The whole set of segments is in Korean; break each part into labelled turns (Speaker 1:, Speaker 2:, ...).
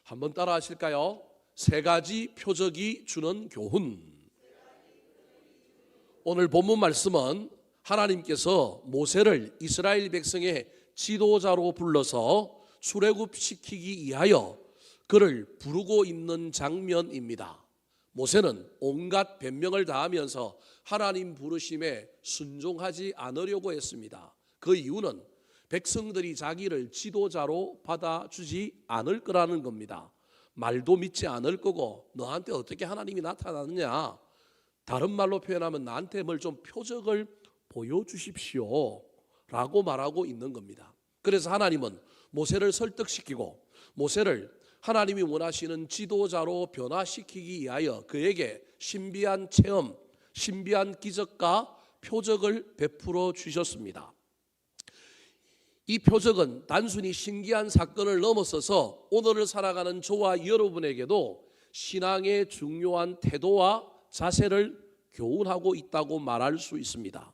Speaker 1: 한번 따라 하실까요? 세 가지 표적이 주는 교훈. 오늘 본문 말씀은 하나님께서 모세를 이스라엘 백성의 지도자로 불러서 출애굽시키기 위하여 그를 부르고 있는 장면입니다. 모세는 온갖 변명을 다하면서 하나님 부르심에 순종하지 않으려고 했습니다. 그 이유는 백성들이 자기를 지도자로 받아주지 않을 거라는 겁니다. 말도 믿지 않을 거고, 너한테 어떻게 하나님이 나타나느냐, 다른 말로 표현하면 나한테 뭘 좀 표적을 보여주십시오 라고 말하고 있는 겁니다. 그래서 하나님은 모세를 설득시키고 모세를 하나님이 원하시는 지도자로 변화시키기 위하여 그에게 신비한 체험, 신비한 기적과 표적을 베풀어 주셨습니다. 이 표적은 단순히 신기한 사건을 넘어서서 오늘을 살아가는 저와 여러분에게도 신앙의 중요한 태도와 자세를 교훈하고 있다고 말할 수 있습니다.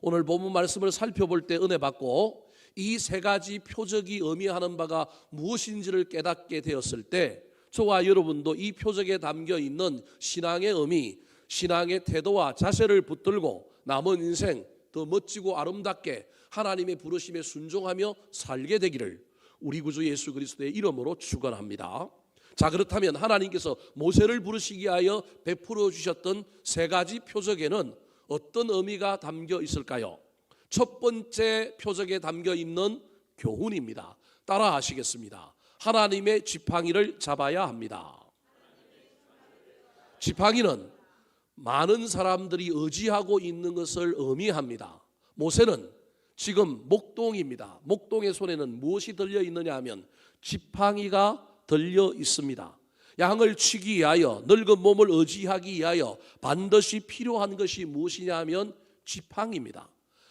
Speaker 1: 오늘 본문 말씀을 살펴볼 때 은혜 받고 이 세 가지 표적이 의미하는 바가 무엇인지를 깨닫게 되었을 때 저와 여러분도 이 표적에 담겨 있는 신앙의 의미, 신앙의 태도와 자세를 붙들고 남은 인생 더 멋지고 아름답게 하나님의 부르심에 순종하며 살게 되기를 우리 구주 예수 그리스도의 이름으로 축원합니다. 자, 그렇다면 하나님께서 모세를 부르시기 위하여 베풀어 주셨던 세 가지 표적에는 어떤 의미가 담겨 있을까요? 첫 번째 표적에 담겨 있는 교훈입니다. 따라 하시겠습니다. 하나님의 지팡이를 잡아야 합니다. 지팡이는 많은 사람들이 의지하고 있는 것을 의미합니다. 모세는 지금 목동입니다. 목동의 손에는 무엇이 들려 있느냐 하면 지팡이가 들려 있습니다. 양을 치기 위하여, 늙은 몸을 의지하기 위하여 반드시 필요한 것이 무엇이냐 하면 지팡이입니다.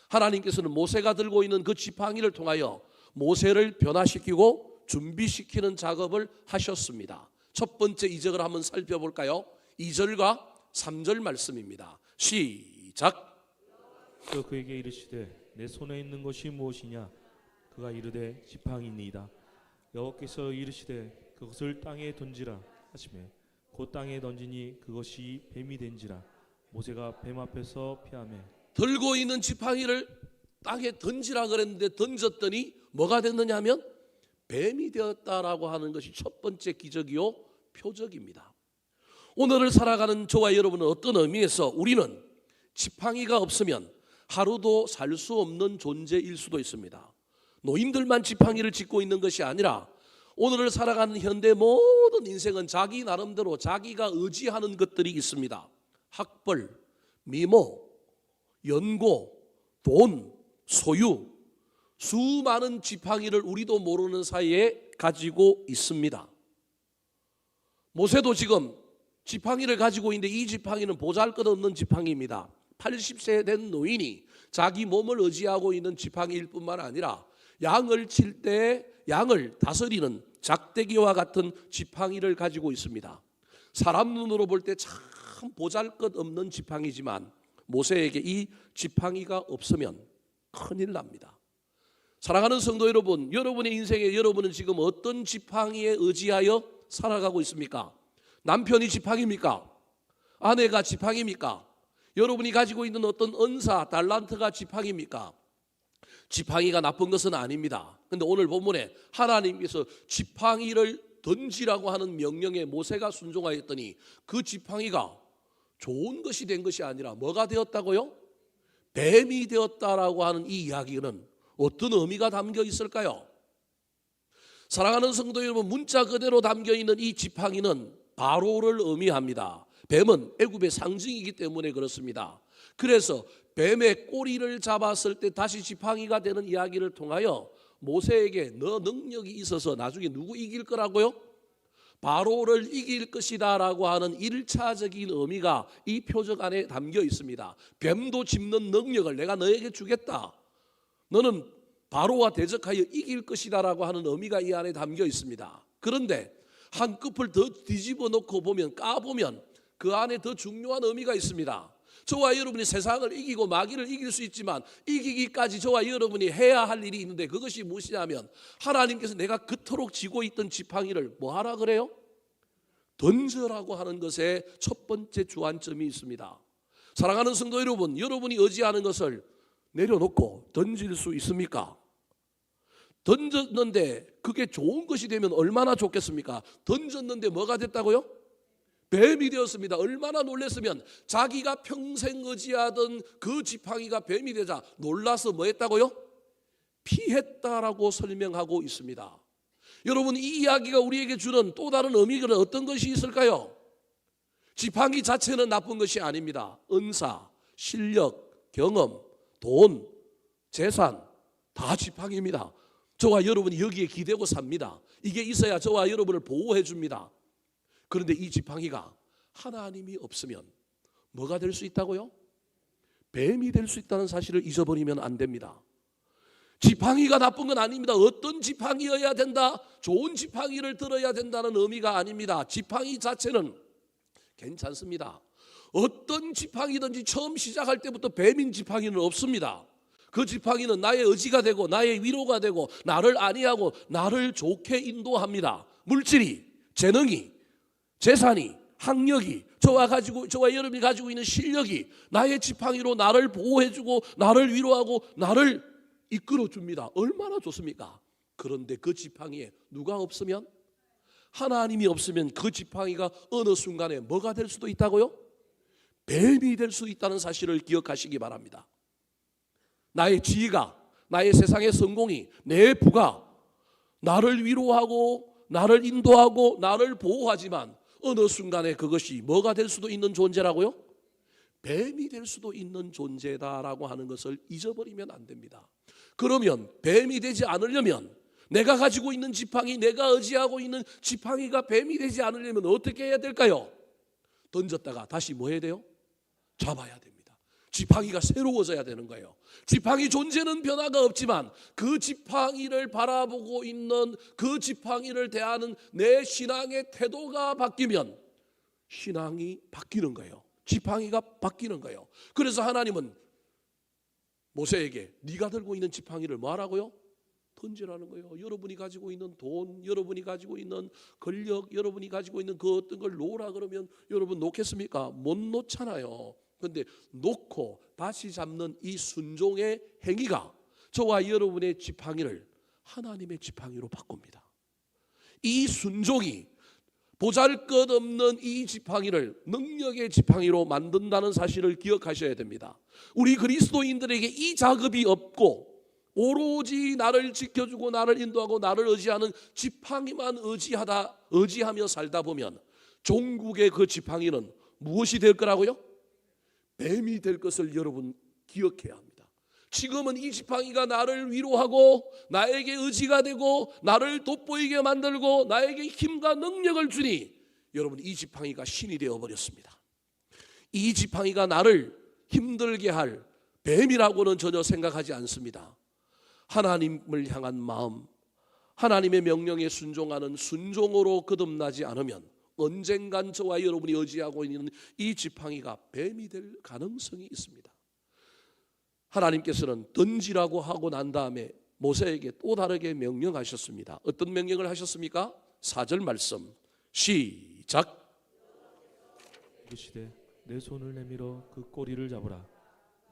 Speaker 1: 하나님께서는 모세가 들고 있는 그 지팡이를 통하여 모세를 변화시키고 준비시키는 작업을 하셨습니다. 첫 번째 이적을 한번 살펴볼까요? 2절과 3절 말씀입니다. 시작.
Speaker 2: 또 그에게 이르시되 내 손에 있는 것이 무엇이냐? 그가 이르되 지팡이니이다. 여호와께서 이르시되 그것을 땅에 던지라 하시매 곧 땅에 던지니 그것이 뱀이 된지라. 모세가 뱀 앞에서 피하매
Speaker 1: 들고 있는 지팡이를 땅에 던지라 그랬는데 던졌더니 뭐가 됐느냐 하면 뱀이 되었다라고 하는 것이 첫 번째 기적이요 표적입니다. 오늘을 살아가는 저와 여러분은 어떤 의미에서 우리는 지팡이가 없으면 하루도 살 수 없는 존재일 수도 있습니다. 노인들만 지팡이를 짚고 있는 것이 아니라 오늘을 살아가는 현대 모든 인생은 자기 나름대로 자기가 의지하는 것들이 있습니다. 학벌, 미모, 연고, 돈, 소유, 수많은 지팡이를 우리도 모르는 사이에 가지고 있습니다. 모세도 지금 지팡이를 가지고 있는데 이 지팡이는 보잘것없는 지팡이입니다. 80세 된 노인이 자기 몸을 의지하고 있는 지팡이일 뿐만 아니라 양을 칠 때 양을 다스리는 작대기와 같은 지팡이를 가지고 있습니다. 사람 눈으로 볼 때 참 보잘것없는 지팡이지만 모세에게 이 지팡이가 없으면 큰일 납니다. 사랑하는 성도 여러분, 여러분의 인생에 여러분은 지금 어떤 지팡이에 의지하여 살아가고 있습니까? 남편이 지팡이입니까? 아내가 지팡이입니까? 여러분이 가지고 있는 어떤 은사, 달란트가 지팡이입니까? 지팡이가 나쁜 것은 아닙니다. 그런데 오늘 본문에 하나님께서 지팡이를 던지라고 하는 명령에 모세가 순종하였더니 그 지팡이가 좋은 것이 된 것이 아니라 뭐가 되었다고요? 뱀이 되었다라고 하는 이 이야기는 어떤 의미가 담겨 있을까요? 사랑하는 성도 여러분, 문자 그대로 담겨 있는 이 지팡이는 바로를 의미합니다. 뱀은 애굽의 상징이기 때문에 그렇습니다. 그래서 뱀의 꼬리를 잡았을 때 다시 지팡이가 되는 이야기를 통하여 모세에게 너 능력이 있어서 나중에 누구 이길 거라고요? 바로를 이길 것이다 라고 하는 1차적인 의미가 이 표적 안에 담겨 있습니다. 뱀도 짚는 능력을 내가 너에게 주겠다. 너는 바로와 대적하여 이길 것이다 라고 하는 의미가 이 안에 담겨 있습니다. 그런데 한 끗을 더 뒤집어 놓고 보면, 까보면 그 안에 더 중요한 의미가 있습니다. 저와 여러분이 세상을 이기고 마귀를 이길 수 있지만 이기기까지 저와 여러분이 해야 할 일이 있는데 그것이 무엇이냐면 하나님께서 내가 그토록 쥐고 있던 지팡이를 뭐 하라 그래요? 던져라고 하는 것에 첫 번째 주안점이 있습니다. 사랑하는 성도 여러분, 여러분이 의지하는 것을 내려놓고 던질 수 있습니까? 던졌는데 그게 좋은 것이 되면 얼마나 좋겠습니까? 던졌는데 뭐가 됐다고요? 뱀이 되었습니다. 얼마나 놀랐으면 자기가 평생 의지하던 그 지팡이가 뱀이 되자 놀라서 뭐 했다고요? 피했다라고 설명하고 있습니다. 여러분, 이 이야기가 우리에게 주는 또 다른 의미는 어떤 것이 있을까요? 지팡이 자체는 나쁜 것이 아닙니다. 은사, 실력, 경험, 돈, 재산 다 지팡이입니다. 저와 여러분이 여기에 기대고 삽니다. 이게 있어야 저와 여러분을 보호해 줍니다. 그런데 이 지팡이가 하나님이 없으면 뭐가 될 수 있다고요? 뱀이 될 수 있다는 사실을 잊어버리면 안 됩니다. 지팡이가 나쁜 건 아닙니다. 어떤 지팡이여야 된다, 좋은 지팡이를 들어야 된다는 의미가 아닙니다. 지팡이 자체는 괜찮습니다. 어떤 지팡이든지 처음 시작할 때부터 뱀인 지팡이는 없습니다. 그 지팡이는 나의 의지가 되고 나의 위로가 되고 나를 안위하고 나를 좋게 인도합니다. 물질이, 재능이, 재산이, 학력이, 저와 여러분이 가지고 있는 실력이 나의 지팡이로 나를 보호해주고 나를 위로하고 나를 이끌어줍니다. 얼마나 좋습니까? 그런데 그 지팡이에 누가 없으면, 하나님이 없으면 그 지팡이가 어느 순간에 뭐가 될 수도 있다고요? 뱀이 될 수 있다는 사실을 기억하시기 바랍니다. 나의 지위가, 나의 세상의 성공이, 내 부가 나를 위로하고 나를 인도하고 나를 보호하지만 어느 순간에 그것이 뭐가 될 수도 있는 존재라고요? 뱀이 될 수도 있는 존재다라고 하는 것을 잊어버리면 안 됩니다. 그러면 뱀이 되지 않으려면, 내가 가지고 있는 지팡이, 내가 의지하고 있는 지팡이가 뱀이 되지 않으려면 어떻게 해야 될까요? 던졌다가 다시 뭐 해야 돼요? 잡아야 됩니다. 지팡이가 새로워져야 되는 거예요. 지팡이 존재는 변화가 없지만 그 지팡이를 바라보고 있는, 그 지팡이를 대하는 내 신앙의 태도가 바뀌면 신앙이 바뀌는 거예요. 지팡이가 바뀌는 거예요. 그래서 하나님은 모세에게 네가 들고 있는 지팡이를 뭐 하라고요? 던지라는 거예요. 여러분이 가지고 있는 돈, 여러분이 가지고 있는 권력, 여러분이 가지고 있는 그 어떤 걸 놓으라 그러면 여러분 놓겠습니까? 못 놓잖아요. 그런데 놓고 다시 잡는 이 순종의 행위가 저와 여러분의 지팡이를 하나님의 지팡이로 바꿉니다. 이 순종이 보잘것없는 이 지팡이를 능력의 지팡이로 만든다는 사실을 기억하셔야 됩니다. 우리 그리스도인들에게 이 작업이 없고 오로지 나를 지켜주고 나를 인도하고 나를 의지하는 지팡이만 의지하며 살다 보면 종국의 그 지팡이는 무엇이 될 거라고요? 뱀이 될 것을 여러분 기억해야 합니다. 지금은 이 지팡이가 나를 위로하고 나에게 의지가 되고 나를 돋보이게 만들고 나에게 힘과 능력을 주니 여러분 이 지팡이가 신이 되어버렸습니다. 이 지팡이가 나를 힘들게 할 뱀이라고는 전혀 생각하지 않습니다. 하나님을 향한 마음, 하나님의 명령에 순종하는 순종으로 거듭나지 않으면 언젠간 저와 여러분이 의지하고 있는 이 지팡이가 뱀이 될 가능성이 있습니다. 하나님께서는 던지라고 하고 난 다음에 모세에게 또 다르게 명령하셨습니다. 어떤 명령을 하셨습니까? 4절 말씀 시작.
Speaker 2: 이르시되 내 손을 내밀어 그 꼬리를 잡으라.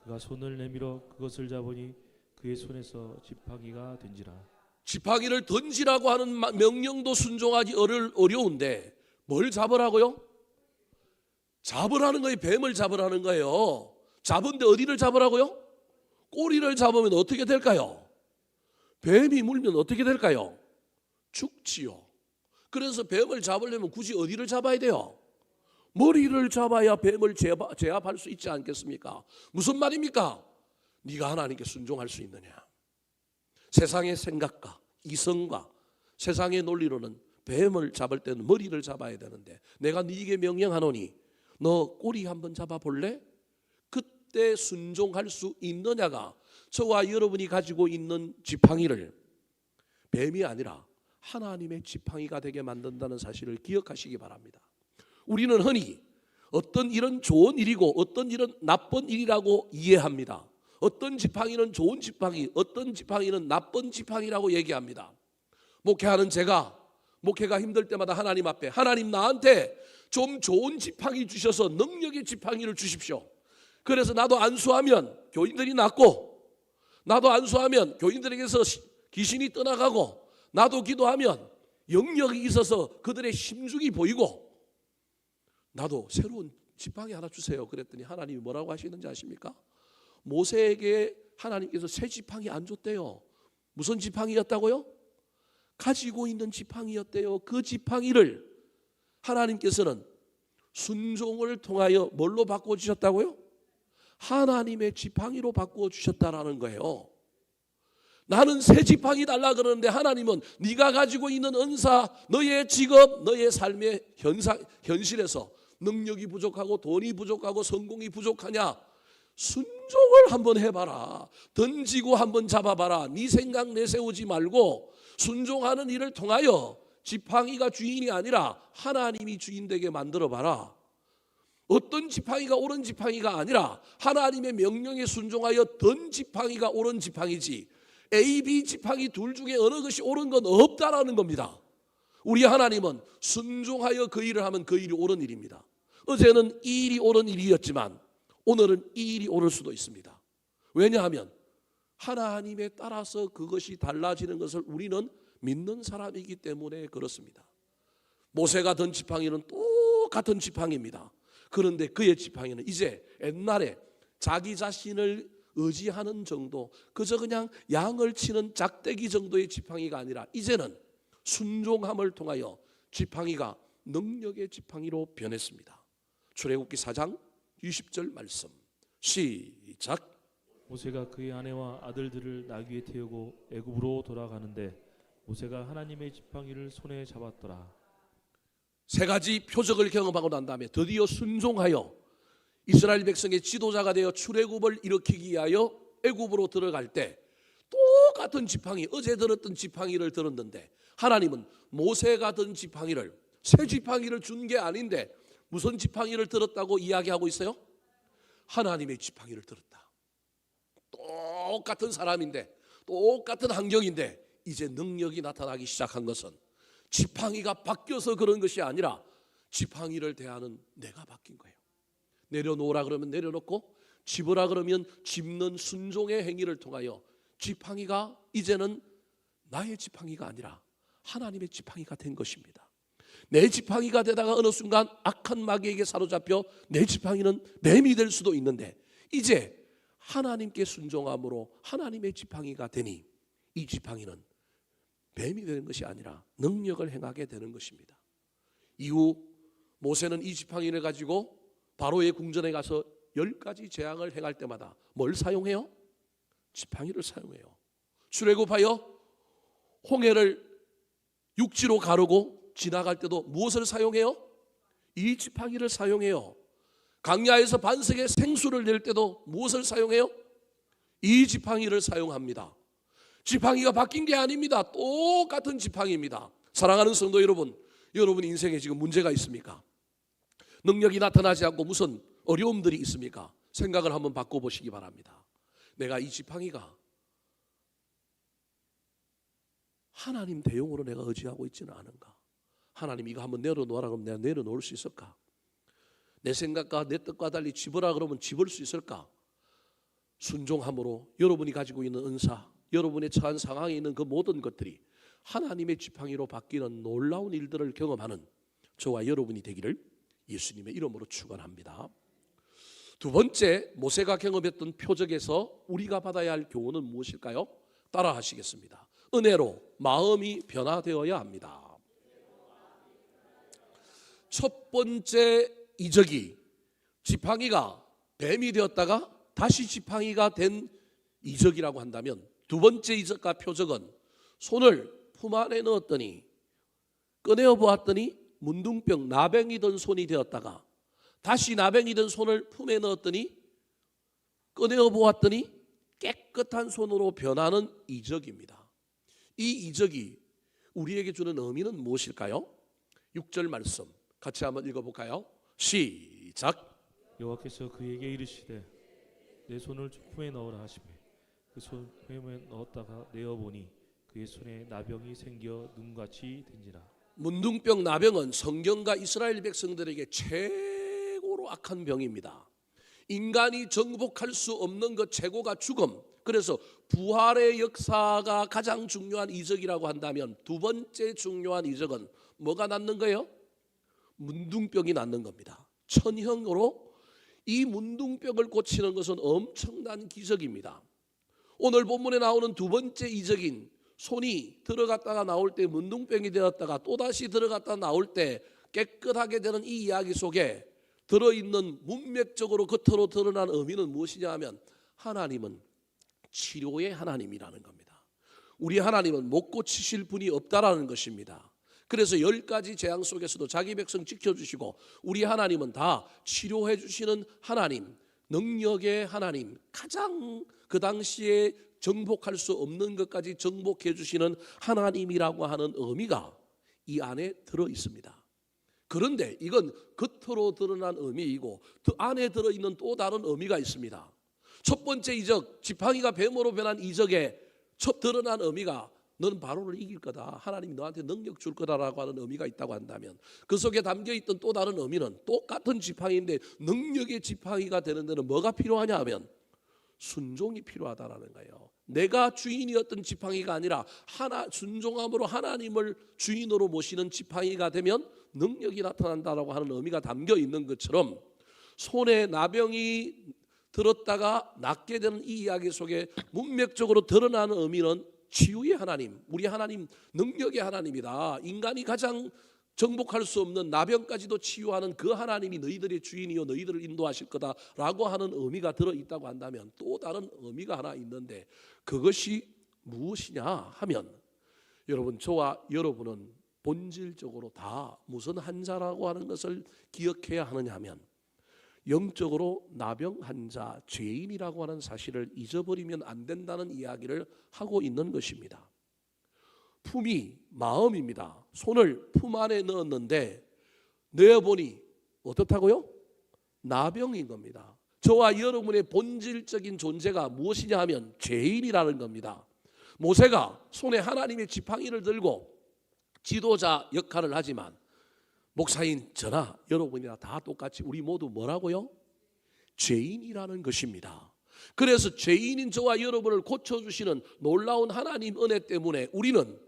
Speaker 2: 그가 손을 내밀어 그것을 잡으니 그의 손에서 지팡이가 된지라.
Speaker 1: 지팡이를 던지라고 하는 명령도 순종하기 어려운데 뭘 잡으라고요? 잡으라는 거예요. 뱀을 잡으라는 거예요. 잡은데 어디를 잡으라고요? 꼬리를 잡으면 어떻게 될까요? 뱀이 물면 어떻게 될까요? 죽지요. 그래서 뱀을 잡으려면 굳이 어디를 잡아야 돼요? 머리를 잡아야 뱀을 제압할 수 있지 않겠습니까? 무슨 말입니까? 네가 하나님께 순종할 수 있느냐? 세상의 생각과 이성과 세상의 논리로는 뱀을 잡을 때는 머리를 잡아야 되는데 내가 네게 명령하노니 너 꼬리 한번 잡아볼래? 그때 순종할 수 있느냐가 저와 여러분이 가지고 있는 지팡이를 뱀이 아니라 하나님의 지팡이가 되게 만든다는 사실을 기억하시기 바랍니다. 우리는 흔히 어떤 일은 좋은 일이고 어떤 일은 나쁜 일이라고 이해합니다. 어떤 지팡이는 좋은 지팡이, 어떤 지팡이는 나쁜 지팡이라고 얘기합니다. 목회하는 제가 목회가 힘들 때마다 하나님 앞에 하나님 나한테 좀 좋은 지팡이 주셔서 능력의 지팡이를 주십시오. 그래서 나도 안수하면 교인들이 낫고, 나도 안수하면 교인들에게서 귀신이 떠나가고, 나도 기도하면 영역이 있어서 그들의 심중이 보이고, 나도 새로운 지팡이 하나 주세요. 그랬더니 하나님이 뭐라고 하시는지 아십니까? 모세에게 하나님께서 새 지팡이 안 줬대요. 무슨 지팡이였다고요? 가지고 있는 지팡이였대요. 그 지팡이를 하나님께서는 순종을 통하여 뭘로 바꿔주셨다고요? 하나님의 지팡이로 바꿔주셨다라는 거예요. 나는 새 지팡이 달라 그러는데 하나님은 네가 가지고 있는 은사, 너의 직업, 너의 삶의 현실에서 능력이 부족하고 돈이 부족하고 성공이 부족하냐? 순종을 한번 해봐라. 던지고 한번 잡아봐라. 네 생각 내세우지 말고 순종하는 일을 통하여 지팡이가 주인이 아니라 하나님이 주인 되게 만들어봐라. 어떤 지팡이가 옳은 지팡이가 아니라 하나님의 명령에 순종하여 던 지팡이가 옳은 지팡이지, A, B 지팡이 둘 중에 어느 것이 옳은 건 없다라는 겁니다. 우리 하나님은 순종하여 그 일을 하면 그 일이 옳은 일입니다. 어제는 이 일이 옳은 일이었지만 오늘은 이 일이 옳을 수도 있습니다. 왜냐하면 하나님에 따라서 그것이 달라지는 것을 우리는 믿는 사람이기 때문에 그렇습니다. 모세가 던 지팡이는 똑같은 지팡이입니다. 그런데 그의 지팡이는 이제 옛날에 자기 자신을 의지하는 정도, 그저 그냥 양을 치는 작대기 정도의 지팡이가 아니라 이제는 순종함을 통하여 지팡이가 능력의 지팡이로 변했습니다. 출애굽기 4장 20절 말씀 시작.
Speaker 2: 모세가 그의 아내와 아들들을 나귀에 태우고 애굽으로 돌아가는데 모세가 하나님의 지팡이를 손에 잡았더라.
Speaker 1: 세 가지 표적을 경험하고 난 다음에 드디어 순종하여 이스라엘 백성의 지도자가 되어 출애굽을 일으키기 위하여 애굽으로 들어갈 때 똑같은 지팡이, 어제 들었던 지팡이를 들었는데 하나님은 모세가 든 지팡이를, 새 지팡이를 준 게 아닌데 무슨 지팡이를 들었다고 이야기하고 있어요? 하나님의 지팡이를 들었다. 똑같은 사람인데, 똑같은 환경인데 이제 능력이 나타나기 시작한 것은 지팡이가 바뀌어서 그런 것이 아니라 지팡이를 대하는 내가 바뀐 거예요. 내려놓으라 그러면 내려놓고, 집으라 그러면 집는 순종의 행위를 통하여 지팡이가 이제는 나의 지팡이가 아니라 하나님의 지팡이가 된 것입니다. 내 지팡이가 되다가 어느 순간 악한 마귀에게 사로잡혀 내 지팡이는 뱀이 될 수도 있는데 이제 하나님께 순종함으로 하나님의 지팡이가 되니 이 지팡이는 뱀이 되는 것이 아니라 능력을 행하게 되는 것입니다. 이후 모세는 이 지팡이를 가지고 바로의 궁전에 가서 10가지 재앙을 행할 때마다 뭘 사용해요? 지팡이를 사용해요. 출애굽하여 홍해를 육지로 가르고 지나갈 때도 무엇을 사용해요? 이 지팡이를 사용해요. 강야에서 반석에 생수를 낼 때도 무엇을 사용해요? 이 지팡이를 사용합니다. 지팡이가 바뀐 게 아닙니다. 똑같은 지팡이입니다. 사랑하는 성도 여러분, 여러분 인생에 지금 문제가 있습니까? 능력이 나타나지 않고 무슨 어려움들이 있습니까? 생각을 한번 바꿔보시기 바랍니다. 내가 이 지팡이가 하나님 대용으로 내가 의지하고 있지는 않은가? 하나님 이거 한번 내려놓으라 그러면 내가 내려놓을 수 있을까? 내 생각과 내 뜻과 달리 집으라 그러면 집을 수 있을까? 순종함으로 여러분이 가지고 있는 은사, 여러분의 처한 상황에 있는 그 모든 것들이 하나님의 지팡이로 바뀌는 놀라운 일들을 경험하는 저와 여러분이 되기를 예수님의 이름으로 축원합니다. 두 번째, 모세가 경험했던 표적에서 우리가 받아야 할 교훈은 무엇일까요? 따라 하시겠습니다. 은혜로 마음이 변화되어야 합니다. 첫 번째 이적이 지팡이가 뱀이 되었다가 다시 지팡이가 된 이적이라고 한다면, 두 번째 이적과 표적은 손을 품 안에 넣었더니 꺼내어 보았더니 문둥병 나병이던 손이 되었다가 다시 나병이던 손을 품에 넣었더니 꺼내어 보았더니 깨끗한 손으로 변하는 이적입니다. 이 이적이 우리에게 주는 의미는 무엇일까요? 6절 말씀 같이 한번 읽어볼까요? 시작. 시작.
Speaker 2: 여호와께서 그에게 이르시되 내 손을 품에 넣으라 하시매 그 손 품에 넣었다가 내어 보니 그의 손에 나병이 생겨 눈같이 된지라.
Speaker 1: 문둥병 나병은 성경과 이스라엘 백성들에게 최고로 악한 병입니다. 인간이 정복할 수 없는 것 최고가 죽음. 그래서 부활의 역사가 가장 중요한 이적이라고 한다면 두 번째 중요한 이적은 뭐가 낫는 거예요? 문둥병이 낫는 겁니다. 천형으로 이 문둥병을 고치는 것은 엄청난 기적입니다. 오늘 본문에 나오는 두 번째 이적인 손이 들어갔다가 나올 때 문둥병이 되었다가 또다시 들어갔다 나올 때 깨끗하게 되는 이 이야기 속에 들어있는 문맥적으로 겉으로 드러난 의미는 무엇이냐 하면 하나님은 치료의 하나님이라는 겁니다. 우리 하나님은 못 고치실 분이 없다라는 것입니다. 그래서 10가지 재앙 속에서도 자기 백성 지켜주시고 우리 하나님은 다 치료해 주시는 하나님, 능력의 하나님, 가장 그 당시에 정복할 수 없는 것까지 정복해 주시는 하나님이라고 하는 의미가 이 안에 들어 있습니다. 그런데 이건 겉으로 드러난 의미이고 그 안에 들어있는 또 다른 의미가 있습니다. 첫 번째 이적, 지팡이가 뱀으로 변한 이적의 첫 드러난 의미가 너는 바로를 이길 거다, 하나님이 너한테 능력 줄 거다라고 하는 의미가 있다고 한다면 그 속에 담겨있던 또 다른 의미는 똑같은 지팡이인데 능력의 지팡이가 되는 데는 뭐가 필요하냐 하면 순종이 필요하다라는 거예요. 내가 주인이었던 지팡이가 아니라 순종함으로 하나님을 주인으로 모시는 지팡이가 되면 능력이 나타난다라고 하는 의미가 담겨 있는 것처럼 손에 나병이 들었다가 낫게 되는 이 이야기 속에 문맥적으로 드러나는 의미는 치유의 하나님, 우리 하나님 능력의 하나님이다. 인간이 가장 정복할 수 없는 나병까지도 치유하는 그 하나님이 너희들의 주인이요 너희들을 인도하실 거다라고 하는 의미가 들어있다고 한다면 또 다른 의미가 하나 있는데 그것이 무엇이냐 하면 여러분, 저와 여러분은 본질적으로 다 무슨 환자라고 하는 것을 기억해야 하느냐 하면 영적으로 나병 환자, 죄인이라고 하는 사실을 잊어버리면 안 된다는 이야기를 하고 있는 것입니다. 품이 마음입니다. 손을 품 안에 넣었는데 내어보니 어떻다고요? 나병인 겁니다. 저와 여러분의 본질적인 존재가 무엇이냐 하면 죄인이라는 겁니다. 모세가 손에 하나님의 지팡이를 들고 지도자 역할을 하지만 목사인 저나 여러분이나 다 똑같이 우리 모두 뭐라고요? 죄인이라는 것입니다. 그래서 죄인인 저와 여러분을 고쳐주시는 놀라운 하나님 은혜 때문에 우리는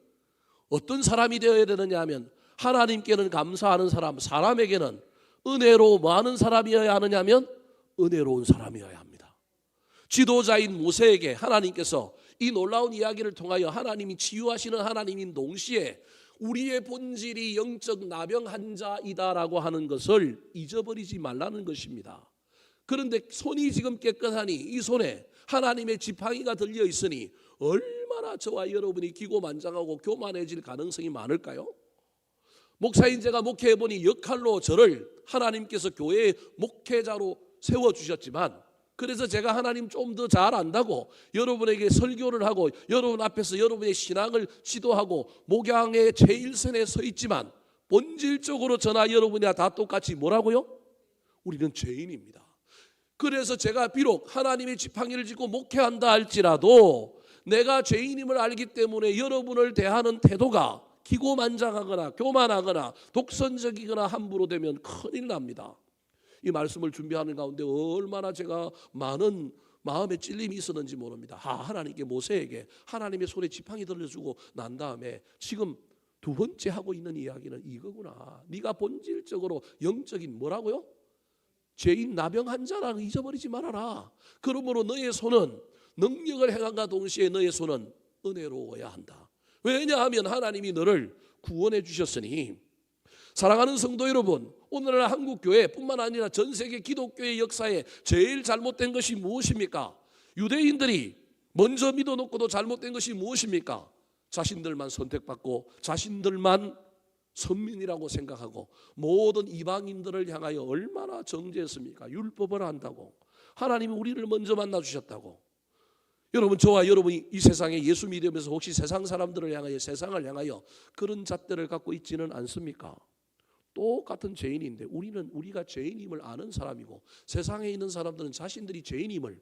Speaker 1: 어떤 사람이 되어야 되느냐 하면 하나님께는 감사하는 사람, 사람에게는 은혜로 뭐하는 사람이어야 하느냐 하면 은혜로운 사람이어야 합니다. 지도자인 모세에게 하나님께서 이 놀라운 이야기를 통하여 하나님이 치유하시는 하나님인 동시에 우리의 본질이 영적 나병 환자이다라고 하는 것을 잊어버리지 말라는 것입니다. 그런데 손이 지금 깨끗하니 이 손에 하나님의 지팡이가 들려 있으니 얼마나 저와 여러분이 기고만장하고 교만해질 가능성이 많을까요? 목사인 제가 목회해보니 역할로 저를 하나님께서 교회의 목회자로 세워주셨지만 그래서 제가 하나님 좀 더 잘 안다고 여러분에게 설교를 하고 여러분 앞에서 여러분의 신앙을 지도하고 목양의 제일선에 서 있지만 본질적으로 저나 여러분이나 다 똑같이 뭐라고요? 우리는 죄인입니다. 그래서 제가 비록 하나님의 지팡이를 짚고 목회한다 할지라도 내가 죄인임을 알기 때문에 여러분을 대하는 태도가 기고만장하거나 교만하거나 독선적이거나 함부로 되면 큰일 납니다. 이 말씀을 준비하는 가운데 얼마나 제가 많은 마음의 찔림이 있었는지 모릅니다. 하나님께 모세에게 하나님의 손에 지팡이 들려주고 난 다음에 지금 두 번째 하고 있는 이야기는 이거구나. 네가 본질적으로 영적인 뭐라고요? 죄인 나병 환자라는 거 잊어버리지 말아라. 그러므로 너의 손은 능력을 행함과 동시에 너의 손은 은혜로워야 한다. 왜냐하면 하나님이 너를 구원해 주셨으니. 사랑하는 성도 여러분, 오늘날 한국교회뿐만 아니라 전 세계 기독교의 역사에 제일 잘못된 것이 무엇입니까? 유대인들이 먼저 믿어놓고도 잘못된 것이 무엇입니까? 자신들만 선택받고 자신들만 선민이라고 생각하고 모든 이방인들을 향하여 얼마나 정죄했습니까? 율법을 한다고, 하나님이 우리를 먼저 만나주셨다고. 여러분, 저와 여러분이 이 세상에 예수 믿으면서 혹시 세상 사람들을 향하여, 세상을 향하여 그런 잣대를 갖고 있지는 않습니까? 똑같은 죄인인데 우리가 죄인임을 아는 사람이고 세상에 있는 사람들은 자신들이 죄인임을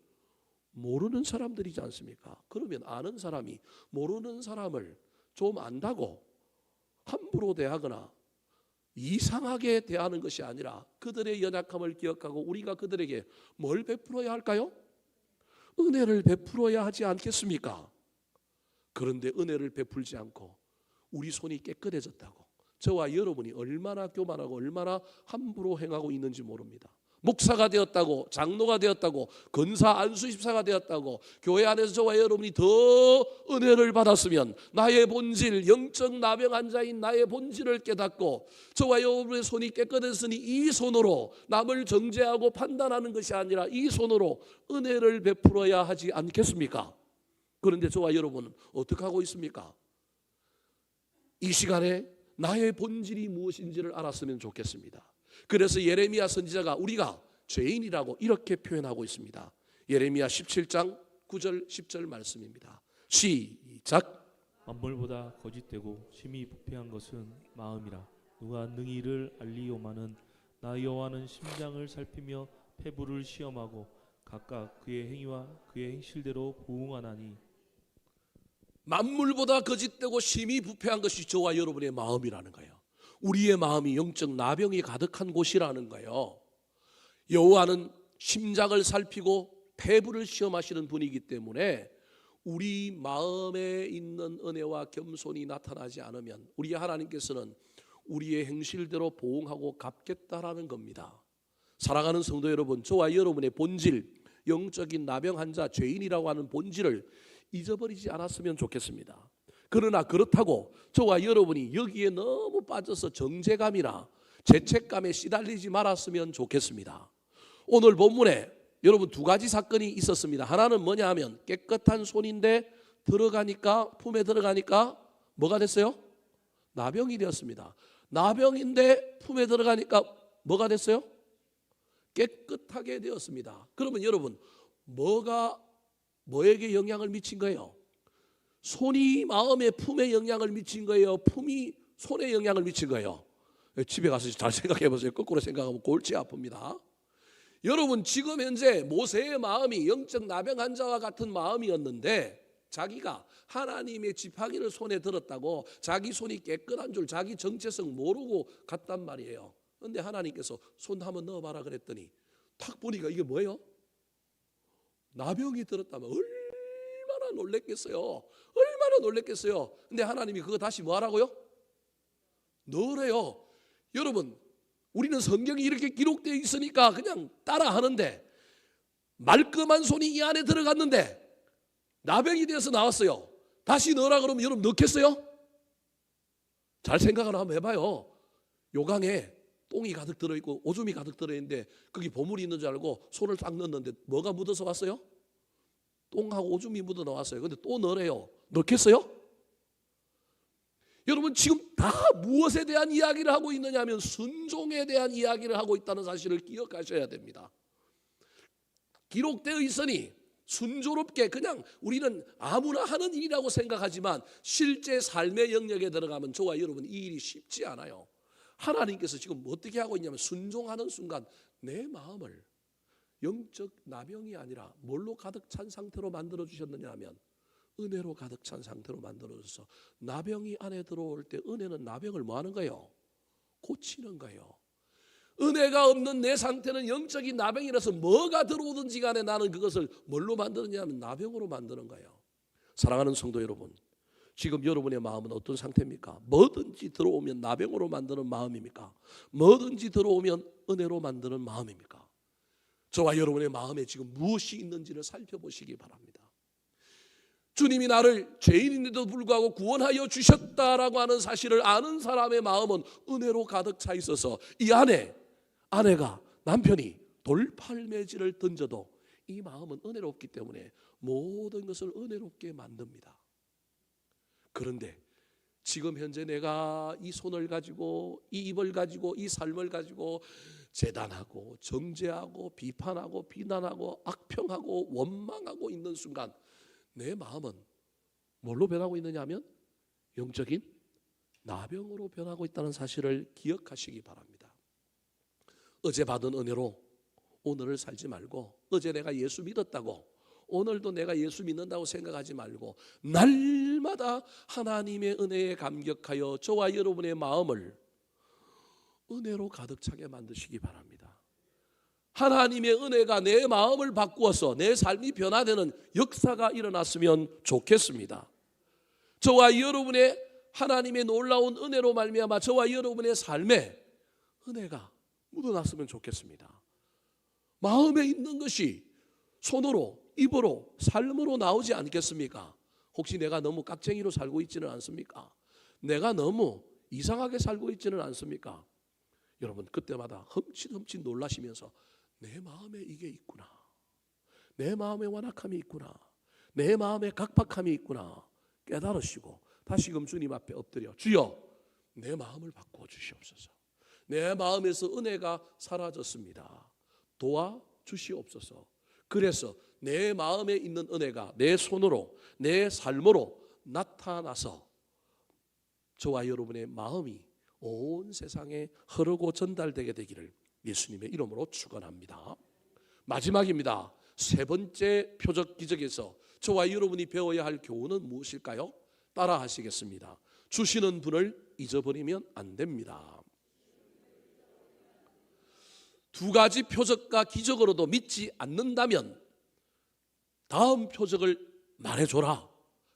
Speaker 1: 모르는 사람들이지 않습니까? 그러면 아는 사람이 모르는 사람을 좀 안다고 함부로 대하거나 이상하게 대하는 것이 아니라 그들의 연약함을 기억하고 우리가 그들에게 뭘 베풀어야 할까요? 은혜를 베풀어야 하지 않겠습니까? 그런데 은혜를 베풀지 않고 우리 손이 깨끗해졌다고 저와 여러분이 얼마나 교만하고 얼마나 함부로 행하고 있는지 모릅니다. 목사가 되었다고, 장로가 되었다고, 권사 안수집사가 되었다고 교회 안에서 저와 여러분이 더 은혜를 받았으면 나의 본질, 영적 나병 환자인 나의 본질을 깨닫고 저와 여러분의 손이 깨끗했으니 이 손으로 남을 정죄하고 판단하는 것이 아니라 이 손으로 은혜를 베풀어야 하지 않겠습니까? 그런데 저와 여러분은 어떻게 하고 있습니까? 이 시간에 나의 본질이 무엇인지를 알았으면 좋겠습니다. 그래서 예레미야 선지자가 우리가 죄인이라고 이렇게 표현하고 있습니다. 예레미야 17장 9절 10절 말씀입니다. 시작.
Speaker 2: 만물보다 거짓되고 심히 부패한 것은 마음이라. 누가 능히 이를 알리오마는 나 여호와는 심장을 살피며 폐부를 시험하고 각각 그의 행위와 그의 행실대로 부응하나니.
Speaker 1: 만물보다 거짓되고 심히 부패한 것이 저와 여러분의 마음이라는 거예요. 우리의 마음이 영적 나병이 가득한 곳이라는 거예요. 여호와는 심장을 살피고 폐부를 시험하시는 분이기 때문에 우리 마음에 있는 은혜와 겸손이 나타나지 않으면 우리 하나님께서는 우리의 행실대로 보응하고 갚겠다라는 겁니다. 사랑하는 성도 여러분, 저와 여러분의 본질, 영적인 나병 환자, 죄인이라고 하는 본질을 잊어버리지 않았으면 좋겠습니다. 그러나 그렇다고 저와 여러분이 여기에 너무 빠져서 정죄감이나 죄책감에 시달리지 말았으면 좋겠습니다. 오늘 본문에 여러분 두 가지 사건이 있었습니다. 하나는 뭐냐 하면 깨끗한 손인데 품에 들어가니까 뭐가 됐어요? 나병이 되었습니다. 나병인데 품에 들어가니까 뭐가 됐어요? 깨끗하게 되었습니다. 그러면 여러분 뭐에게 영향을 미친 거예요? 손이 마음의 품에 영향을 미친 거예요? 품이 손에 영향을 미친 거예요? 집에 가서 잘 생각해 보세요. 거꾸로 생각하면 골치 아픕니다. 여러분 지금 현재 모세의 마음이 영적 나병 환자와 같은 마음이었는데 자기가 하나님의 지팡이를 손에 들었다고 자기 손이 깨끗한 줄 자기 정체성 모르고 갔단 말이에요. 그런데 하나님께서 손 한번 넣어봐라 그랬더니 탁 보니까 이게 뭐예요? 나병이 들었다면 얼마나 놀랬겠어요. 얼마나 놀랬겠어요. 근데 하나님이 그거 다시 뭐 하라고요? 넣으래요. 여러분 우리는 성경이 이렇게 기록되어 있으니까 그냥 따라 하는데 말끔한 손이 이 안에 들어갔는데 나병이 되어서 나왔어요. 다시 넣으라 그러면 여러분 넣겠어요? 잘 생각을 한번 해봐요. 요강에 똥이 가득 들어있고 오줌이 가득 들어있는데 거기 보물이 있는 줄 알고 손을 딱 넣었는데 뭐가 묻어서 왔어요? 똥하고 오줌이 묻어 나왔어요. 근데 또 넣으래요. 넣겠어요? 여러분 지금 다 무엇에 대한 이야기를 하고 있느냐 하면 순종에 대한 이야기를 하고 있다는 사실을 기억하셔야 됩니다. 기록되어 있으니 순조롭게 그냥 우리는 아무나 하는 일이라고 생각하지만 실제 삶의 영역에 들어가면 저와 여러분 이 일이 쉽지 않아요. 하나님께서 지금 어떻게 하고 있냐면 순종하는 순간 내 마음을 영적 나병이 아니라 뭘로 가득 찬 상태로 만들어 주셨느냐 하면 은혜로 가득 찬 상태로 만들어 주셔서 나병이 안에 들어올 때 은혜는 나병을 뭐 하는 거예요? 고치는 거예요. 은혜가 없는 내 상태는 영적인 나병이라서 뭐가 들어오든지 간에 나는 그것을 뭘로 만드느냐 하면 나병으로 만드는 거예요. 사랑하는 성도 여러분, 지금 여러분의 마음은 어떤 상태입니까? 뭐든지 들어오면 나병으로 만드는 마음입니까? 뭐든지 들어오면 은혜로 만드는 마음입니까? 저와 여러분의 마음에 지금 무엇이 있는지를 살펴보시기 바랍니다. 주님이 나를 죄인인데도 불구하고 구원하여 주셨다라고 하는 사실을 아는 사람의 마음은 은혜로 가득 차 있어서 이 안에 아내가 남편이 돌팔매질을 던져도 이 마음은 은혜롭기 때문에 모든 것을 은혜롭게 만듭니다. 그런데 지금 현재 내가 이 손을 가지고 이 입을 가지고 이 삶을 가지고 재단하고 정죄하고 비판하고 비난하고 악평하고 원망하고 있는 순간 내 마음은 뭘로 변하고 있느냐 하면 영적인 나병으로 변하고 있다는 사실을 기억하시기 바랍니다. 어제 받은 은혜로 오늘을 살지 말고, 어제 내가 예수 믿었다고 오늘도 내가 예수 믿는다고 생각하지 말고, 날마다 하나님의 은혜에 감격하여 저와 여러분의 마음을 은혜로 가득 차게 만드시기 바랍니다. 하나님의 은혜가 내 마음을 바꾸어서 내 삶이 변화되는 역사가 일어났으면 좋겠습니다. 저와 여러분의 하나님의 놀라운 은혜로 말미암아 저와 여러분의 삶에 은혜가 묻어났으면 좋겠습니다. 마음에 있는 것이 손으로, 입으로, 삶으로 나오지 않겠습니까? 혹시 내가 너무 깍쟁이로 살고 있지는 않습니까? 내가 너무 이상하게 살고 있지는 않습니까? 여러분, 그때마다 흠칫흠칫 놀라시면서 내 마음에 이게 있구나, 내 마음에 완악함이 있구나, 내 마음에 각박함이 있구나 깨달으시고 다시금 주님 앞에 엎드려, 주여 내 마음을 바꾸어 주시옵소서. 내 마음에서 은혜가 사라졌습니다. 도와주시옵소서. 그래서 내 마음에 있는 은혜가 내 손으로, 내 삶으로 나타나서 저와 여러분의 마음이 온 세상에 흐르고 전달되게 되기를 예수님의 이름으로 축원합니다. 마지막입니다. 세 번째 표적 기적에서 저와 여러분이 배워야 할 교훈은 무엇일까요? 따라 하시겠습니다. 주시는 분을 잊어버리면 안 됩니다. 두 가지 표적과 기적으로도 믿지 않는다면 다음 표적을 말해줘라.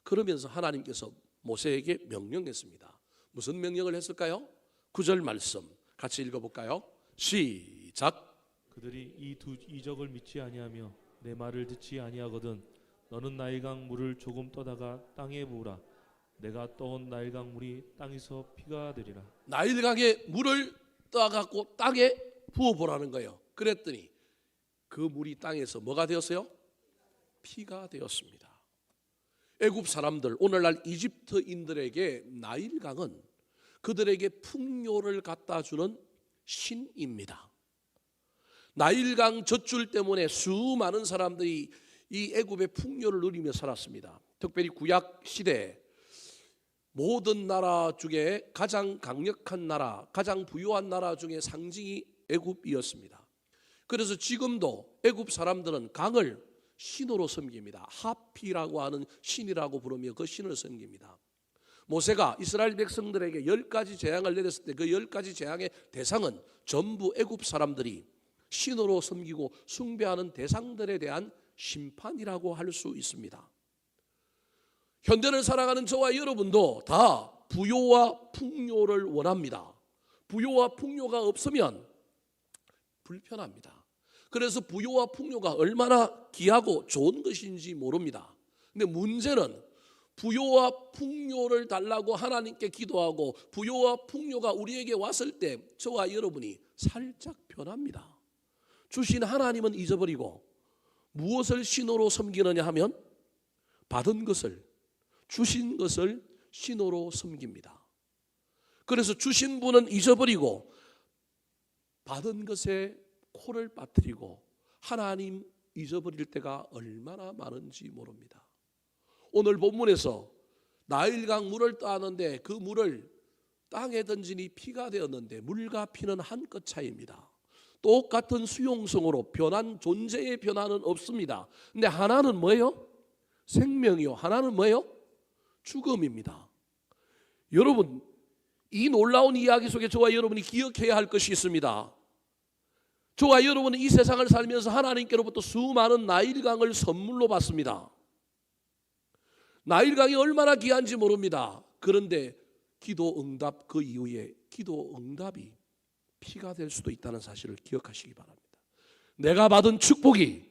Speaker 1: 그러면서 하나님께서 모세에게 명령했습니다. 무슨 명령을 했을까요? 9절 말씀 같이 읽어볼까요? 시작.
Speaker 2: 그들이 이 두 이적을 믿지 아니하며 내 말을 듣지 아니하거든 너는 나일강 물을 조금 떠다가 땅에 부으라. 내가 떠온 나일강 물이 땅에서 피가 되리라.
Speaker 1: 나일강에 물을 떠갖고 땅에 부어보라는 거예요. 그랬더니 그 물이 땅에서 뭐가 되었어요? 피가 되었습니다. 애굽 사람들, 오늘날 이집트인들에게 나일강은 그들에게 풍요를 갖다 주는 신입니다. 나일강 젖줄 때문에 수많은 사람들이 이 애굽의 풍요를 누리며 살았습니다. 특별히 구약 시대에 모든 나라 중에 가장 강력한 나라, 가장 부유한 나라 중에 상징이 애굽이었습니다. 그래서 지금도 애굽 사람들은 강을 신으로 섬깁니다. 하피라고 하는 신이라고 부르며 그 신을 섬깁니다. 모세가 이스라엘 백성들에게 10가지 재앙을 내렸을 때 그 10가지 재앙의 대상은 전부 애굽 사람들이 신으로 섬기고 숭배하는 대상들에 대한 심판이라고 할 수 있습니다. 현대를 살아가는 저와 여러분도 다 부요와 풍요를 원합니다. 부요와 풍요가 없으면 불편합니다. 그래서 부요와 풍요가 얼마나 귀하고 좋은 것인지 모릅니다. 근데 문제는 부요와 풍요를 달라고 하나님께 기도하고 부요와 풍요가 우리에게 왔을 때 저와 여러분이 살짝 변합니다. 주신 하나님은 잊어버리고 무엇을 신으로 섬기느냐 하면 받은 것을, 주신 것을 신으로 섬깁니다. 그래서 주신 분은 잊어버리고 받은 것에 코를 빠뜨리고 하나님 잊어버릴 때가 얼마나 많은지 모릅니다. 오늘 본문에서 나일강 물을 따는데 그 물을 땅에 던지니 피가 되었는데 물과 피는 한 끗 차이입니다. 똑같은 수용성으로 변한 존재의 변화는 없습니다. 근데 하나는 뭐예요? 생명이요. 하나는 뭐예요? 죽음입니다. 여러분, 이 놀라운 이야기 속에 저와 여러분이 기억해야 할 것이 있습니다. 저와 여러분은 이 세상을 살면서 하나님께로부터 수많은 나일강을 선물로 받습니다. 나일강이 얼마나 귀한지 모릅니다. 그런데 기도 응답 그 이후에 기도 응답이 피가 될 수도 있다는 사실을 기억하시기 바랍니다. 내가 받은 축복이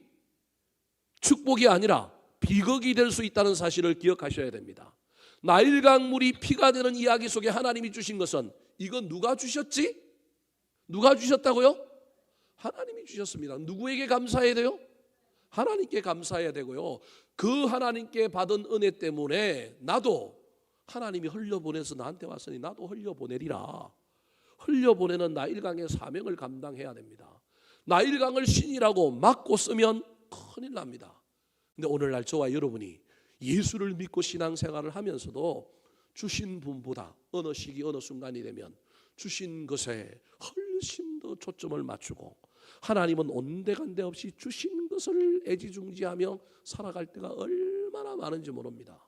Speaker 1: 아니라 비극이 될 수 있다는 사실을 기억하셔야 됩니다. 나일강 물이 피가 되는 이야기 속에 하나님이 주신 것은 이건 누가 주셨지? 누가 주셨다고요? 하나님이 주셨습니다. 누구에게 감사해야 돼요? 하나님께 감사해야 되고요. 그 하나님께 받은 은혜 때문에 나도 하나님이 흘려보내서 나한테 왔으니 나도 흘려보내리라. 흘려보내는 나일강의 사명을 감당해야 됩니다. 나일강을 신이라고 막고 쓰면 큰일 납니다. 근데 오늘날 저와 여러분이 예수를 믿고 신앙생활을 하면서도 주신 분보다 어느 시기 어느 순간이 되면 주신 것에 훨씬 더 초점을 맞추고 하나님은 온데간데 없이 주신 것을 애지중지하며 살아갈 때가 얼마나 많은지 모릅니다.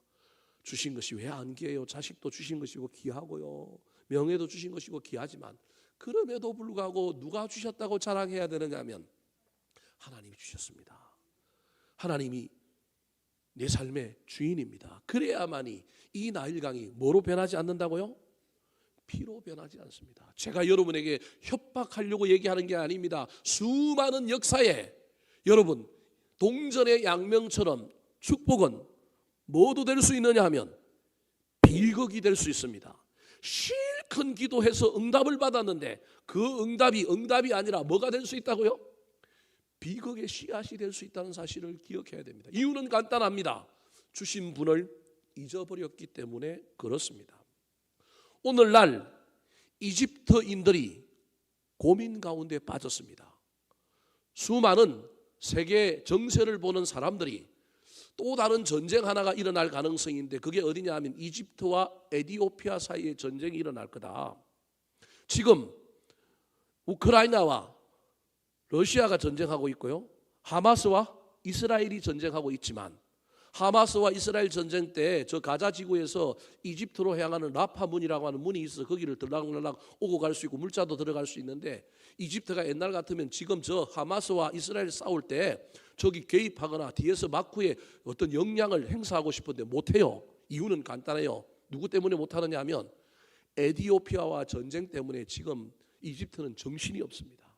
Speaker 1: 주신 것이 왜 안 귀해요? 자식도 주신 것이고 귀하고요. 명예도 주신 것이고 귀하지만 그럼에도 불구하고 누가 주셨다고 자랑해야 되느냐면 하나님이 주셨습니다. 하나님이 내 삶의 주인입니다. 그래야만이 이 나일강이 뭐로 변하지 않는다고요? 피로 변하지 않습니다. 제가 여러분에게 협박하려고 얘기하는 게 아닙니다. 수많은 역사에 여러분 동전의 양명처럼 축복은 뭐도 될 수 있느냐 하면 비극이 될 수 있습니다. 실컷 기도해서 응답을 받았는데 그 응답이 아니라 뭐가 될 수 있다고요? 비극의 씨앗이 될 수 있다는 사실을 기억해야 됩니다. 이유는 간단합니다. 주신 분을 잊어버렸기 때문에 그렇습니다. 오늘날 이집트인들이 고민 가운데 빠졌습니다. 수많은 세계 정세를 보는 사람들이 또 다른 전쟁 하나가 일어날 가능성인데 그게 어디냐 하면 이집트와 에티오피아 사이에 전쟁이 일어날 거다. 지금 우크라이나와 러시아가 전쟁하고 있고요. 하마스와 이스라엘이 전쟁하고 있지만 하마스와 이스라엘 전쟁 때 저 가자 지구에서 이집트로 향하는 라파 문이라고 하는 문이 있어 거기를 들락날락 오고 갈 수 있고 물자도 들어갈 수 있는데 이집트가 옛날 같으면 지금 저 하마스와 이스라엘 싸울 때 저기 개입하거나 뒤에서 마쿠에 어떤 영향을 행사하고 싶은데 못해요. 이유는 간단해요. 누구 때문에 못하느냐 하면 에티오피아와 전쟁 때문에 지금 이집트는 정신이 없습니다.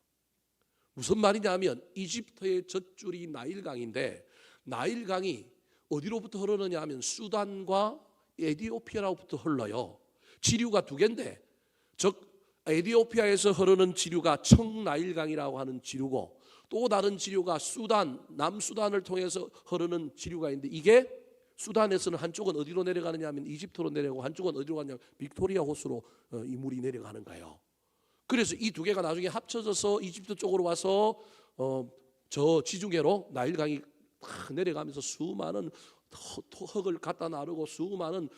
Speaker 1: 무슨 말이냐 하면 이집트의 젖줄이 나일강인데 나일강이 어디로부터 흐르느냐 하면 수단과 에티오피아로부터 흘러요. 지류가 두 개인데 즉 에티오피아에서 흐르는 지류가 청나일강이라고 하는 지류고 또 다른 지류가 수단, 남수단을 통해서 흐르는 지류가 있는데 이게 수단에서는 한쪽은 어디로 내려가느냐 하면 이집트로 내려가고 한쪽은 어디로 가느냐 빅토리아 호수로 이 물이 내려가는 거예요. 그래서 이 두 개가 나중에 합쳐져서 이집트 쪽으로 와서 저 지중해로 나일강이 내려가면서 수많은 흙을 갖다 나르고 수많은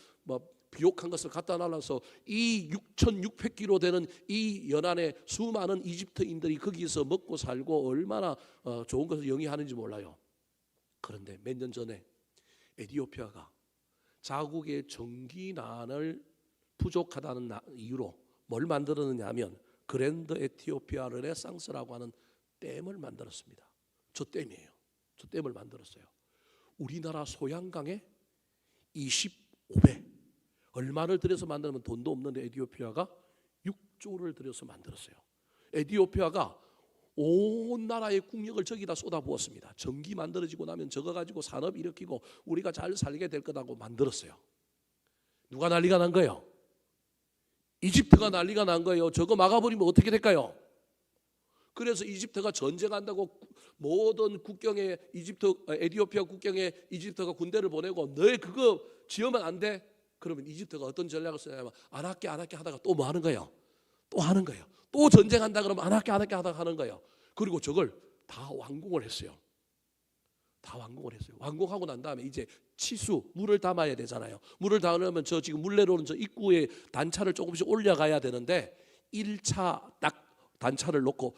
Speaker 1: 비옥한 것을 갖다 날라서 이 6,600km 되는 이 연안에 수많은 이집트인들이 거기서 먹고 살고 얼마나 좋은 것을 영위하는지 몰라요. 그런데 몇 년 전에 에티오피아가 자국의 전기난을 부족하다는 이유로 뭘 만들었느냐 하면 그랜드 에티오피아 르네상스라고 하는 댐을 만들었습니다. 저 댐이에요. 저 댐을 만들었어요. 우리나라 소양강의 25배 얼마를 들여서 만들면 돈도 없는데 에티오피아가 6조를 들여서 만들었어요. 에티오피아가 온 나라의 국력을 저기다 쏟아부었습니다. 전기 만들어지고 나면 저거 가지고 산업 일으키고 우리가 잘 살게 될 거라고 만들었어요. 누가 난리가 난 거예요? 이집트가 난리가 난 거예요. 저거 막아버리면 어떻게 될까요? 그래서 이집트가 전쟁한다고 모든 국경에 에티오피아 국경에 이집트가 군대를 보내고 너희 그거 지으면 안 돼? 그러면 이집트가 어떤 전략을 쓰냐면 안 할게 하다가 또 뭐 하는 거예요? 또 하는 거예요. 또 전쟁한다 그러면 안 할게 하다가 하는 거예요. 그리고 저걸 다 완공을 했어요. 다 완공을 했어요. 완공하고 난 다음에 이제 치수 물을 담아야 되잖아요. 물을 담으려면 저 지금 물 내려오는 저 입구에 단차를 조금씩 올려가야 되는데 1차 딱 단차를 놓고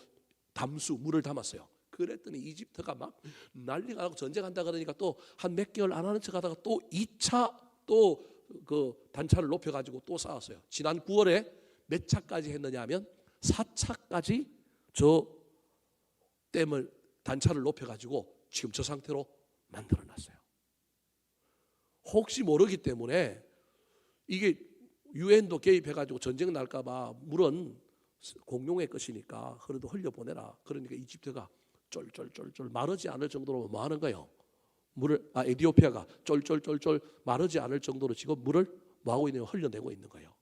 Speaker 1: 담수 물을 담았어요. 그랬더니 이집트가 막 난리가 나고 전쟁한다 그러니까 또 한 몇 개월 안 하는 척하다가 또 2차 또 그 단차를 높여가지고 또 쌓았어요. 지난 9월에 몇 차까지 했느냐 하면 4차까지 저 댐을 단차를 높여가지고 지금 저 상태로 만들어놨어요. 혹시 모르기 때문에 이게 유엔도 개입해가지고 전쟁 날까봐 물은 공룡의 것이니까 흐르도 흘려보내라. 그러니까 이집트가 쫄쫄쫄쫄 마르지 않을 정도로 뭐 하는 거예요? 에티오피아가 쫄쫄쫄쫄 마르지 않을 정도로 지금 물을 뭐 하고 있네요? 흘려내고 있는 거예요.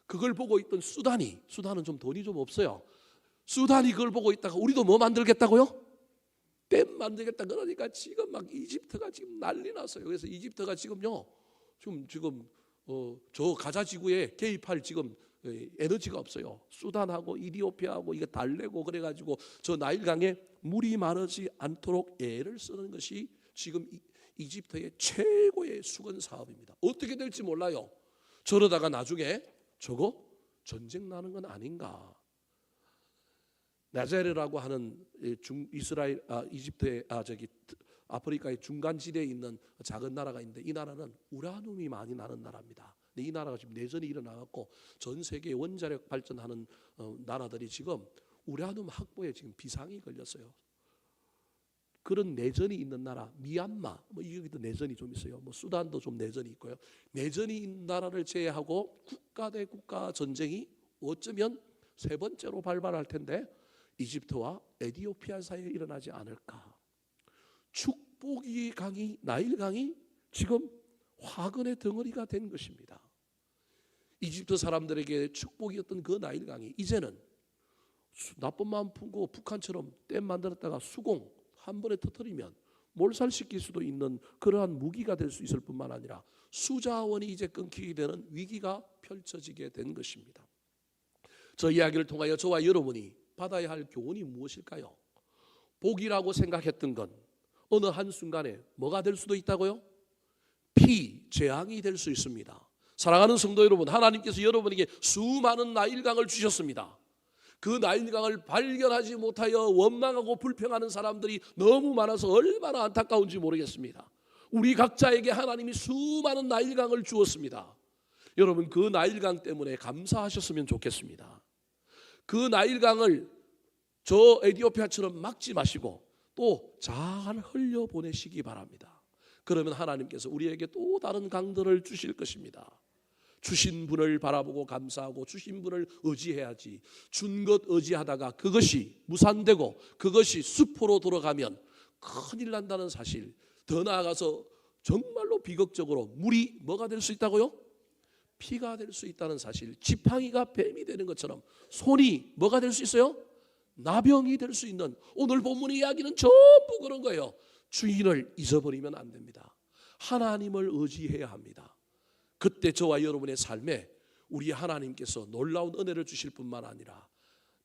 Speaker 1: 그걸 보고 있던 수단은 좀 돈이 좀 없어요. 수단이 그걸 보고 있다가 우리도 뭐 만들겠다고요? 댐 만들겠다 그러니까 지금 막 이집트가 지금 난리 났어요. 그래서 이집트가 지금요 지금 저 가자 지구에 개입할 지금 에너지가 없어요. 수단하고 이디오피아하고 이게 달래고 그래가지고 저 나일강에 물이 마르지 않도록 애를 쓰는 것이 지금 이집트의 최고의 수건 사업입니다. 어떻게 될지 몰라요. 저러다가 나중에 저거 전쟁 나는 건 아닌가. 나자레라고 하는 이스라엘 이집트의 아프리카의 중간지대에 있는 작은 나라가 있는데 이 나라는 우라늄이 많이 나는 나라입니다. 근데 이 나라가 지금 내전이 일어나갖고 전 세계 원자력 발전하는 나라들이 지금 우라늄 확보에 지금 비상이 걸렸어요. 그런 내전이 있는 나라, 미얀마, 여기도 내전이 좀 있어요. 수단도 좀 내전이 있고요. 내전이 있는 나라를 제외하고 국가 대 국가 전쟁이 어쩌면 세 번째로 발발할 텐데 이집트와 에티오피아 사이에 일어나지 않을까. 축복의 강이, 나일 강이 지금 화근의 덩어리가 된 것입니다. 이집트 사람들에게 축복이었던 그 나일 강이 이제는 나쁜 마음 품고 북한처럼 댐 만들었다가 수공 한 번에 터뜨리면 몰살시킬 수도 있는 그러한 무기가 될 수 있을 뿐만 아니라 수자원이 이제 끊기게 되는 위기가 펼쳐지게 된 것입니다. 저 이야기를 통하여 저와 여러분이 받아야 할 교훈이 무엇일까요? 복이라고 생각했던 건 어느 한순간에 뭐가 될 수도 있다고요? 재앙이 될 수 있습니다. 사랑하는 성도 여러분, 하나님께서 여러분에게 수많은 나일강을 주셨습니다. 그 나일강을 발견하지 못하여 원망하고 불평하는 사람들이 너무 많아서 얼마나 안타까운지 모르겠습니다. 우리 각자에게 하나님이 수많은 나일강을 주었습니다. 여러분, 그 나일강 때문에 감사하셨으면 좋겠습니다. 그 나일강을 저 에티오피아처럼 막지 마시고 또 잘 흘려보내시기 바랍니다. 그러면 하나님께서 우리에게 또 다른 강들을 주실 것입니다. 주신 분을 바라보고 감사하고 주신 분을 의지해야지, 준 것 의지하다가 그것이 무산되고 그것이 수포로 돌아가면 큰일 난다는 사실, 더 나아가서 정말로 비극적으로 물이 뭐가 될 수 있다고요? 피가 될 수 있다는 사실, 지팡이가 뱀이 되는 것처럼 손이 뭐가 될 수 있어요? 나병이 될 수 있는, 오늘 본문의 이야기는 전부 그런 거예요. 주인을 잊어버리면 안 됩니다. 하나님을 의지해야 합니다. 그때 저와 여러분의 삶에 우리 하나님께서 놀라운 은혜를 주실 뿐만 아니라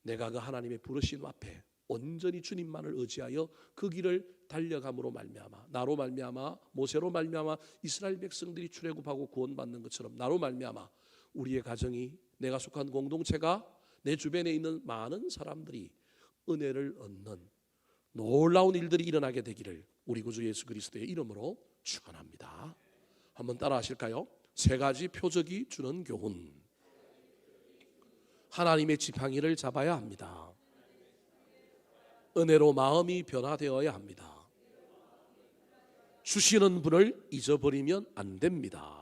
Speaker 1: 내가 그 하나님의 부르심 앞에 온전히 주님만을 의지하여 그 길을 달려감으로 말미암아, 나로 말미암아, 모세로 말미암아 이스라엘 백성들이 출애굽하고 구원받는 것처럼 나로 말미암아 우리의 가정이, 내가 속한 공동체가, 내 주변에 있는 많은 사람들이 은혜를 얻는 놀라운 일들이 일어나게 되기를 우리 구주 예수 그리스도의 이름으로 축원합니다. 한번 따라 하실까요? 세 가지 표적이 주는 교훈. 하나님의 지팡이를 잡아야 합니다. 은혜로 마음이 변화되어야 합니다. 주시는 분을 잊어버리면 안 됩니다.